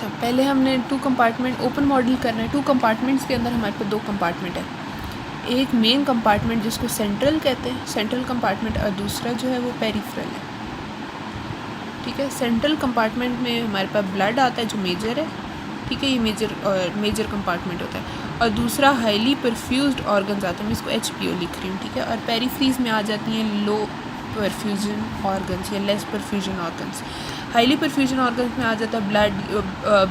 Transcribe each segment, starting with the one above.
अच्छा, पहले हमने 2 कंपार्टमेंट ओपन मॉडल करना है। 2 कंपार्टमेंट्स के अंदर हमारे पास 2 कंपार्टमेंट है, एक मेन कंपार्टमेंट जिसको सेंट्रल कहते हैं, सेंट्रल कंपार्टमेंट, और दूसरा जो है वो पेरिफेरल है। ठीक है, सेंट्रल कंपार्टमेंट में हमारे पास ब्लड आता है जो मेजर है, ठीक है, ये मेजर कंपार्टमेंट होता है, और दूसरा हाईली परफ्यूज्ड ऑर्गन्स आते हैं, मैं इसको HPO लिख रही हूँ, ठीक है, और पेरिफेरीज में आ जाती हैं लो परफ्यूजन ऑर्गन्स या less perfusion organs. Highly perfusion organs में आ जाता है blood,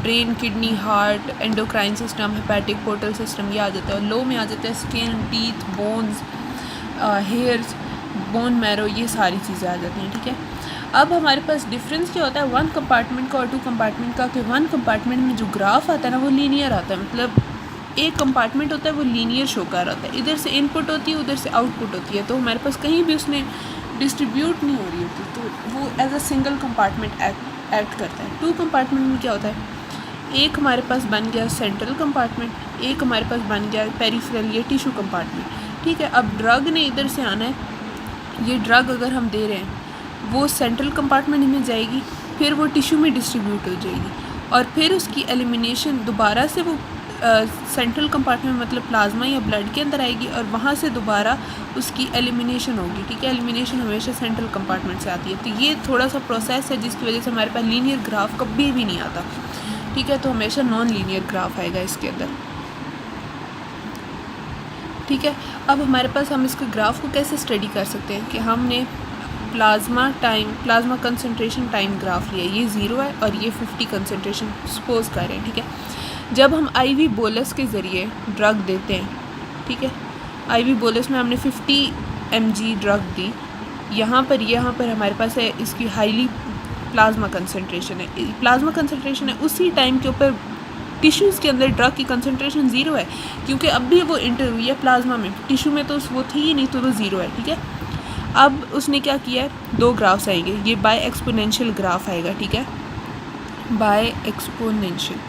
brain, kidney, heart, endocrine system, hepatic, portal system, ये आ जाता है, और लो में आ जाता है skin, teeth, bones, hairs, bone marrow, ये सारी चीज़ें आ जाती हैं। ठीक है, अब हमारे पास डिफरेंस क्या होता है 1 कंपार्टमेंट का और 2 कंपार्टमेंट का, कि 1 कंपार्टमेंट में जो ग्राफ आता है ना वो लीनियर आता है, मतलब एक कंपार्टमेंट होता है वो लीनियर शो कर रहा होता है, इधर से इनपुट होती है उधर से आउटपुट होती है, तो हमारे पास कहीं भी उसने डिस्ट्रीब्यूट नहीं हो रही होती, तो वो as a single compartment act करता है। 2 कंपार्टमेंट में क्या होता है, एक हमारे पास बन गया सेंट्रल कंपार्टमेंट, एक हमारे पास बन गया पेरिफेरल या टिश्यू कंपार्टमेंट। ठीक है, अब ड्रग ने इधर से आना है, ये ड्रग अगर हम दे रहे हैं वो सेंट्रल कंपार्टमेंट में जाएगी, फिर वो टिश्यू में डिस्ट्रीब्यूट हो जाएगी, और फिर उसकी एलिमिनेशन दोबारा से वो सेंट्रल कंपार्टमेंट मतलब प्लाज्मा या ब्लड के अंदर आएगी, और वहाँ से दोबारा उसकी एलिमिनेशन होगी। ठीक है, एलिमिनेशन हमेशा सेंट्रल कंपार्टमेंट से आती है, तो ये थोड़ा सा प्रोसेस है जिसकी वजह से हमारे पास लीनियर ग्राफ कभी भी नहीं आता। ठीक है, तो हमेशा नॉन लीनियर ग्राफ आएगा इसके अंदर। ठीक है, अब हमारे पास हम इसके ग्राफ को कैसे स्टडी कर सकते हैं कि हमने प्लाज्मा कंसंट्रेशन टाइम ग्राफ लिया, ये 0 है और ये 50 कंसंट्रेशन सपोज कर रहे हैं। ठीक है, जब हम IV बोलस के ज़रिए ड्रग देते हैं, ठीक है, IV बोलस में हमने 50 mg ड्रग दी, यहाँ पर हमारे पास है इसकी हाईली प्लाज्मा कंसंट्रेशन है, प्लाज्मा कंसंट्रेशन है, उसी टाइम के ऊपर टिश्यूज़ के अंदर ड्रग की कंसंट्रेशन 0 है, क्योंकि अब भी वो इंटर हुई है प्लाज्मा में, टिश्यू में तो वो थी ही नहीं, तो वो 0 है। ठीक है, अब उसने क्या किया है, 2 ग्राफ्स आएंगे, ये बाय एक्सपोनेंशियल ग्राफ आएगा। ठीक है, बाय एक्सपोनेंशियल,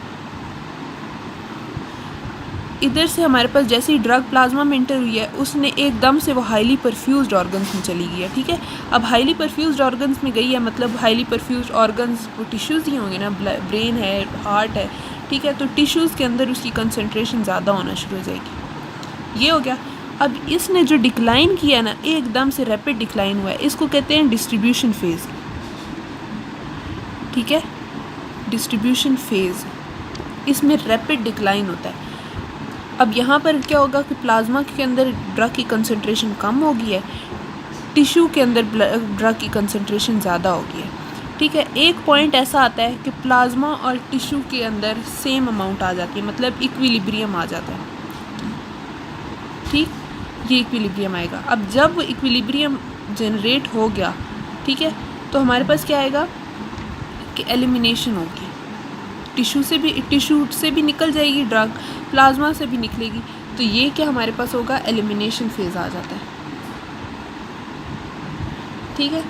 इधर से हमारे पास जैसे ही ड्रग प्लाज्मा में इंटर हुई है उसने एकदम से वो हाईली परफ्यूज्ड ऑर्गन्स में चली गई है। ठीक है, अब हाईली परफ्यूज्ड ऑर्गन्स में गई है, मतलब हाईली परफ्यूज्ड ऑर्गन्स वो टिश्यूज़ ही होंगे ना, ब्रेन है, हार्ट है। ठीक है, तो टिश्यूज़ के अंदर उसकी कंसंट्रेशन ज़्यादा होना शुरू हो जाएगी, ये हो गया। अब इसने जो डिक्लाइन किया ना, एकदम से रैपिड डिक्लाइन हुआ है, इसको कहते हैं डिस्ट्रीब्यूशन फेज़। ठीक है, डिस्ट्रीब्यूशन फेज़, इसमें रैपिड डिक्लाइन होता है। अब यहाँ पर क्या होगा कि प्लाज्मा के अंदर ड्रग की कंसंट्रेशन कम हो गई है, टिश्यू के अंदर ड्रग की कंसंट्रेशन ज़्यादा हो गई है। ठीक है, एक पॉइंट ऐसा आता है कि प्लाज्मा और टिश्यू के अंदर सेम अमाउंट आ जाती है, मतलब इक्विलिब्रियम आ जाता है। ठीक, ये इक्विलिब्रियम आएगा। अब जब वो इक्विलिब्रियम जनरेट हो गया, ठीक है, तो हमारे पास क्या आएगा कि एलिमिनेशन होगी, टिश्यू से भी निकल जाएगी ड्रग, प्लाज्मा से भी निकलेगी, तो ये क्या हमारे पास होगा, एलिमिनेशन फेज़ आ जाता है। ठीक है,